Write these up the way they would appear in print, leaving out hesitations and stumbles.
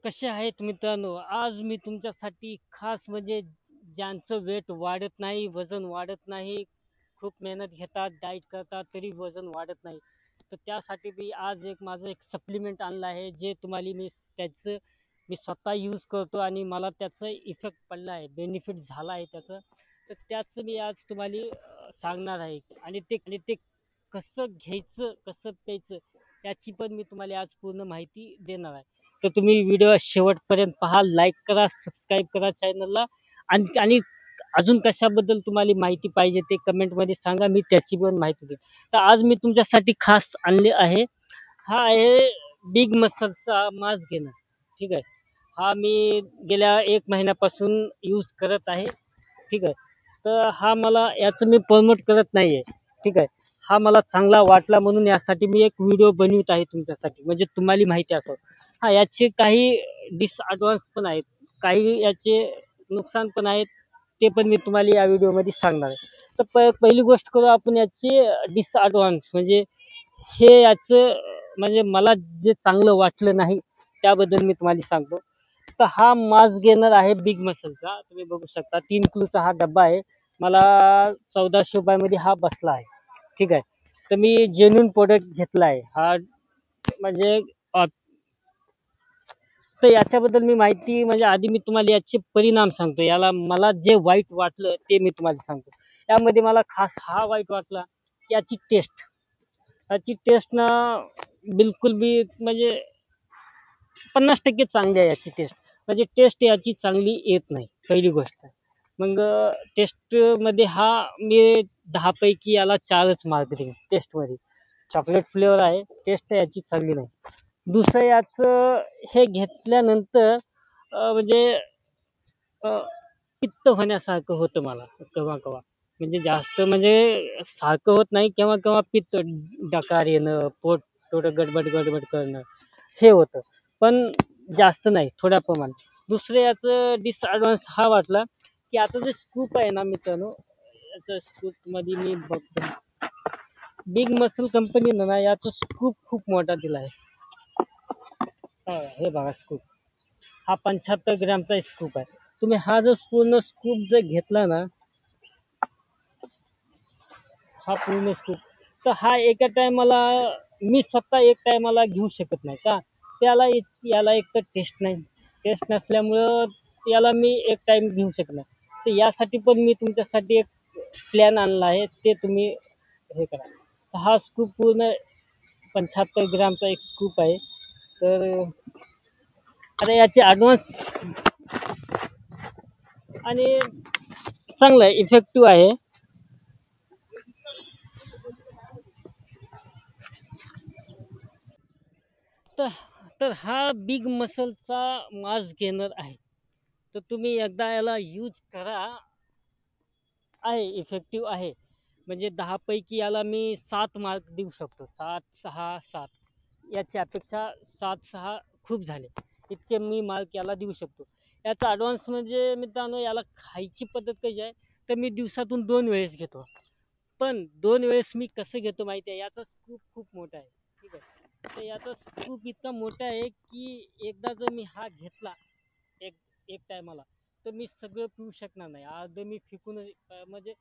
कसे आहेत मित्रांनो? आज मी तुमच्यासाठी खास म्हणजे ज्यांचं वेट वाढत नाही, वजन वाढत नाही, खूप मेहनत घेतात, डाएट करतात तरी वजन वाढत नाही. तर त्यासाठी मी आज माझं एक सप्लिमेंट आणलं आहे, जे तुम्हाला त्याचं मी स्वतः यूज करतो आणि मला त्याचा इफेक्ट पडला आहे, बेनिफिट झाला आहे त्याचं. तर त्याचं मी आज तुम्हाला सांगणार आहे आणि ते कसं घ्यायचं, कसं प्यायचं त्याची पण मी तुम्हाला आज पूर्ण माहिती देणार आहे. तर तुम्ही व्हिडिओ शेवटपर्यंत पहा, लाईक करा, सबस्क्राईब करा चॅनलला आणि अजून कशाबद्दल तुम्हाला माहिती पाहिजे ते कमेंटमध्ये सांगा, मी त्याची पण माहिती देईन. तर आज मी तुमच्यासाठी खास आणले आहे, हा आहे बिग मसलचा मास गेनर. ठीक आहे, हा मी गेल्या 1 महिन्यापासून यूज करत आहे. ठीक आहे, तर हा मला याचं मी प्रमोट करत नाही आहे. ठीक आहे, हा मला चांगला वाटला म्हणून यासाठी मी एक व्हिडिओ बनवित आहे तुमच्यासाठी, म्हणजे तुम्हाला माहिती असावं. हां, याचे काही डिसएडव्हान्स पण आहेत, काही याचे नुकसान पण आहेत, ते पण मी तुम्हाला या व्हिडिओमध्ये सांगणार आहे. तर पहिली गोष्ट करू आपण याचे डिसएडव्हान्स, म्हणजे हे याचं म्हणजे मला जे चांगलं वाटलं नाही त्याबद्दल मी तुम्हाला सांगतो. तर हा मास गेनर आहे बिग मसलचा, तुम्ही बघू शकता 3 किलोचा हा डब्बा आहे. मला 1400 रुपयामध्ये हा बसला आहे. ठीक आहे, तर मी जेन्युइन प्रोडक्ट घेतला आहे हा, म्हणजे तर याच्याबद्दल मी माहिती म्हणजे आधी मी तुम्हाला याचे परिणाम सांगतो. याला मला जे वाईट वाटलं ते मी तुम्हाला सांगतो. यामध्ये मला खास हा वाईट वाटला की याची टेस्ट ना बिलकुल बी म्हणजे 50% चांगली आहे याची टेस्ट. म्हणजे टेस्ट याची चांगली येत नाही, पहिली गोष्ट. मग टेस्टमध्ये हा मी 10 पैकी याला 4च मार्क देईन टेस्टमध्ये. चॉकलेट फ्लेवर आहे, टेस्ट याची चांगली नाही. दुसरं याचं हे घेतल्यानंतर म्हणजे अ, पित्त होण्यासारखं होतं मला केव्हा-केव्हा. म्हणजे जास्त म्हणजे सारखं होत नाही, केव्हा-केव्हा पित्त, डकार येणं, पोट थोडं गडबड करणं, हे होतं. पण जास्त नाही, थोड्या प्रमाणात. दुसरं याचं डिसएडव्हान्स हा वाटला, की आता जे स्कूप आहे ना मित्रांनो, याचं स्कूपमध्ये मी बघतो. बिग मसल कंपनीनं ना याचा स्कूप खूप मोठा दिला आहे. हे बघा स्कूप. हा 75 ग्रॅमचा स्कूप आहे. तुम्ही हा जर पूर्ण स्कूप जर घेतला ना, हा पूर्ण स्कूप, तर हा एका टायमाला मी स्वतः एक टायमाला घेऊ शकत नाही का? याला एक तर टेस्ट नाही. टेस्ट नसल्यामुळं याला मी एक टाइम घेऊ शकत नाही. तर यासाठी पण मी तुमच्यासाठी एक प्लॅन आणला आहे, ते तुम्ही हे करा. तर हा स्कूप पूर्ण 75 ग्रॅमचा एक स्कूप आहे. तर आता याचे ॲडव्हान्स आणि चांगलं आहे, इफेक्टिव्ह आहे. तर तर हा बिग मसलचा मास गेनर आहे. तर तुम्ही एकदा याला यूज करा, आहे इफेक्टिव्ह आहे. म्हणजे 10 पैकी याला मी 7 मार्क देऊ शकतो. 7, 6, 7. याची अपेक्षा 7, 6 खूप झाले. इतके मी मार्क याला देऊ शकतो. याचा ॲडव्हान्स म्हणजे मित्रांनो, याला खायची पद्धत कशी आहे, तर मी दिवसातून 2 वेळेस घेतो. पण 2 वेळेस मी कसं घेतो माहिती आहे? याचा स्कूप खूप मोठा आहे. ठीक आहे. तर याचा स्कूप इतका मोठा आहे, की एकदा जर मी हा घेतला एक एक टायमाला, तर मी सगळं पिऊ शकणार नाही. अर्धं मी फेकून म्हणजे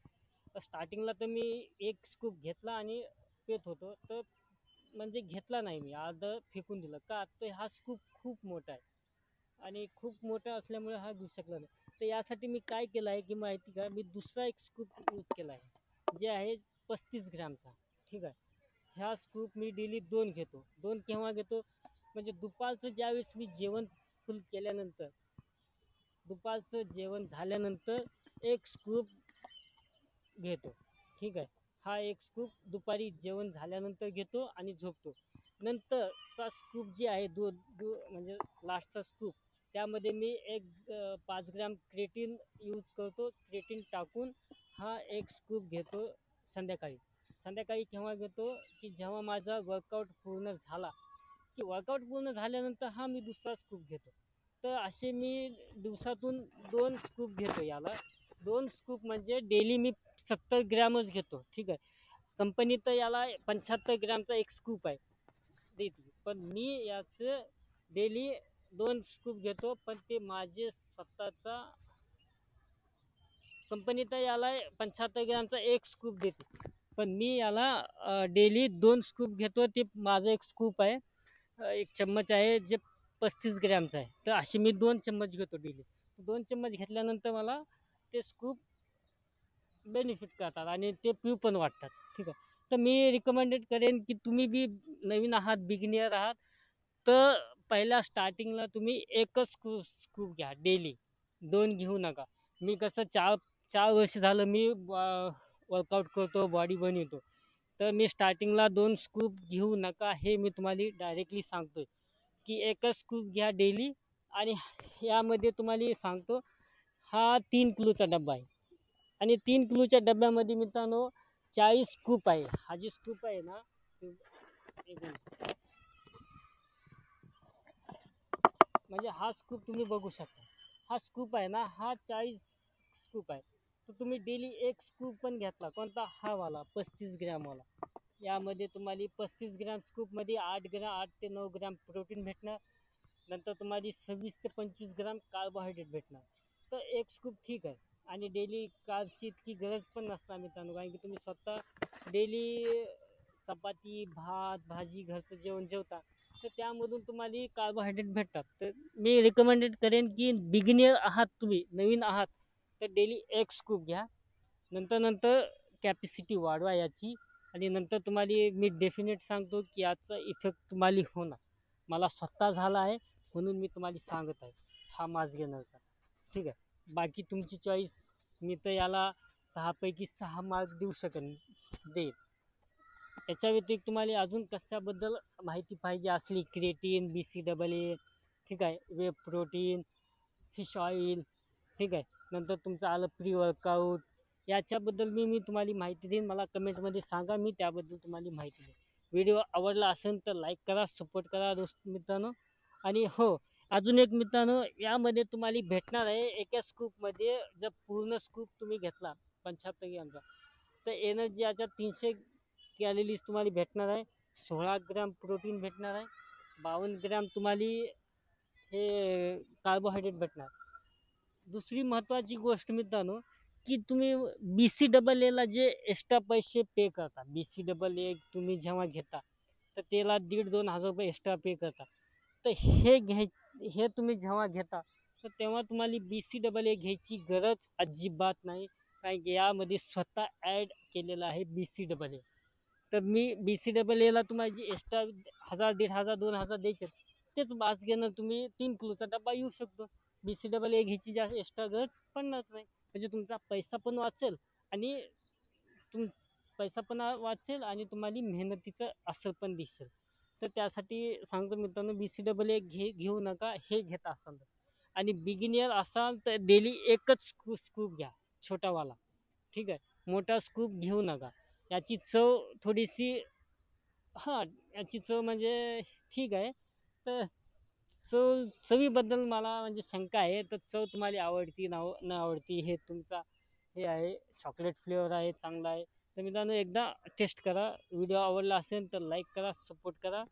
स्टार्टिंगला तर मी एक स्कूप घेतला आणि पीत होतो. तर म्हणजे घेतला नाही मी, अर्धं फेकून दिलं. का? तर हा स्कूप खूप मोठा आहे आणि खूप मोठा असल्यामुळे हा घेऊ शकला नाही. तर यासाठी मी काय केलं आहे, की माहिती का? मी दुसरा एक स्कूप यूज केला आहे, जे आहे 35 ग्रॅमचा. ठीक आहे. ह्या स्कूप मी डेली 2 घेतो. 2 केव्हा घेतो? म्हणजे दुपारचं ज्यावेळेस मी जेवण फुल केल्यानंतर, दुपारचं जेवण झाल्यानंतर एक स्कूप घेतो. ठीक आहे. हा एक स्कूप दुपारी जेवण झाल्यानंतर घेतो आणि झोपतो. नंतरचा स्कूप जे आहे म्हणजे लास्टचा स्कूप, त्यामध्ये मी एक 5 ग्रॅम क्रेटिन यूज करतो. क्रेटिन टाकून हा एक स्कूप घेतो संध्याकाळी. संध्याकाळी केव्हा घेतो, की जेव्हा माझा वर्कआउट पूर्ण झाला, की वर्कआउट पूर्ण झाल्यानंतर हा मी दुसरा स्कूप घेतो. तर असे मी दिवसातून 2 स्कूप घेतो याला. 2 स्कूप म्हणजे डेली मी 70 ग्रॅमच घेतो. ठीक आहे. कंपनी तर याला 75 ग्रॅमचा एक स्कूप आहे देते. पण मी याचं डेली 2 स्कूप घेतो, पण ते माझे स्वतःचा कंपनी तर याला 75 ग्रॅमचा 1 स्कूप देते. पण मी याला डेली 2 स्कूप घेतो. ते माझं 1 स्कूप आहे. 1 चम्मच आहे जे 35 ग्रॅमचा आहे. तर असे मी 2 चम्मच घेतो डेली. 2 चम्मच घेतल्यानंतर मला ते स्कूप बेनिफिट करतात आणि ते पिऊ पण वाटतात. ठीक आहे. तर मी रिकमेंडेड करेन की तुम्ही बी नवीन आहात, बिगिनियर आहात, तर पहिल्या स्टार्टिंगला तुम्ही एकच स्कूप घ्या डेली. 2 घेऊ नका. मी कसं 4 वर्ष झालं मी वर्कआउट करतो, बॉडी बनवतो. तर मी स्टार्टिंगला 2 स्कूप घेऊ नका, हे मी तुम्हाला डायरेक्टली सांगतोय, की एकच स्कूप घ्या डेली. आणि यामध्ये तुम्हाला सांगतो, हा 3 किलोचा डब्बा आहे आणि 3 किलोच्या डब्यामध्ये मित्रांनो 40 स्कूप आहे. हा जी स्कूप आहे ना, एक मिनिट. म्हणजे हा स्कूप तुम्ही बघू शकता. हा स्कूप आहे ना, हा 40 स्कूप आहे. तर तुम्ही डेली 1 स्कूप पण घेतला, कोणता हा वाला 35 ग्रॅमवाला, यामध्ये तुम्हाला 35 ग्रॅम स्कूपमध्ये 8 ते 9 ग्रॅम प्रोटीन भेटणार. नंतर तुम्हाला 26 ते 25 ग्रॅम कार्बोहायड्रेट भेटणार. तर 1 स्कूप ठीक आहे. आणि डेली कार्बची इतकी गरज पण नसणार मित्रांनो, कारण की तुम्ही स्वतः डेली चपाती, भात, भाजी, घरचं जेवण जेवता, तर त्यामधून तुम्हाला कार्बोहायड्रेट भेटतात. तर मी रिकमेंडेड करेन की बिगिनियर आहात, तुम्ही नवीन आहात, तर डेली 1 स्कूप घ्या. नंतर नंतर कॅपॅसिटी वाढवा याची. आणि नंतर तुम्हाला मी डेफिनेट सांगतो की याचा इफेक्ट तुम्हाला होणार. मला स्वतः झाला आहे, म्हणून मी तुम्हाला सांगत आहे हा मास घेण्याचा. ठीक आहे. बाकी तुमची चॉईस. मी तर याला 10 पैकी 6 मार्क देऊ शकेन, देईल. याच्या व्यतिरिक्त तुम्हाला अजून कशाबद्दल माहिती पाहिजे असली, क्रिएटिन, BCAA, ठीक आहे, वे प्रोटीन, फिश ऑइल, ठीक आहे, नंतर तुमचं आलं प्री वर्कआउट, याच्याबद्दल मी तुम्हाला माहिती देईन. मला कमेंटमध्ये सांगा, मी त्याबद्दल तुम्हाला माहिती देईन. व्हिडिओ आवडला असेल तर लाईक करा, सपोर्ट करा दोस्त मित्रांनो. आणि हो, अजून एक मित्रांनो, यामध्ये तुम्हाला भेटणार आहे एका स्कूपमध्ये, जर पूर्ण स्कूप तुम्ही घेतला 75 ग्रॅमचा, तर एनर्जी याच्यात 300 कॅलरीज तुम्हाला भेटणार आहे. 16 ग्रॅम प्रोटीन भेटणार आहे. 52 ग्रॅम तुम्हाला हे कार्बोहायड्रेट भेटणार. दुसरी महत्त्वाची गोष्ट मित्रांनो, की तुम्ही BCAA जे एक्स्ट्रा पैसे पे करता, BCAA तुम्ही जेव्हा घेता, तर त्याला 1,500-2,000 रुपये एक्स्ट्रा पे करता. तर हे तुम्ही जेव्हा घेता, तर तेव्हा तुम्हाला BCAA घ्यायची गरज अजिबात नाही, कारण की यामध्ये स्वतः ॲड केलेलं आहे BCAA. तर मी BCAAला तुम्हाला जी एक्स्ट्रा 1000, 1,500, 2,000 द्यायचे, तेच मास घेणं तुम्ही 3 किलोचा डबा येऊ शकतो. BCAA घ्यायची जास्त एक्स्ट्रा गरज पडणारच नाही. म्हणजे तुमचा पैसा पण वाचेल आणि तुम पैसा पण वाचेल आणि तुम्हाला मेहनतीचं असर पण दिसेल. तर त्यासाठी सांगतो मित्रांनो, BCAA घेऊ नका, हे घेत असाल तर. आणि बिगिनियर असाल तर डेली एकच स्कूप घ्या, छोटावाला. ठीक आहे. मोठा स्कूप घेऊ नका. याची चव थोडीशी, हां, याची चव म्हणजे ठीक आहे. तर चवीबद्दल मला म्हणजे शंका आहे. तर चव तुम्हाला आवडती न आवडती हे तुमचा हे आहे. चॉकलेट फ्लेवर आहे, चांगला आहे. तर मित्रांनो, एकदा टेस्ट करा. व्हिडिओ आवडला असेल तर लाईक करा, सपोर्ट करा.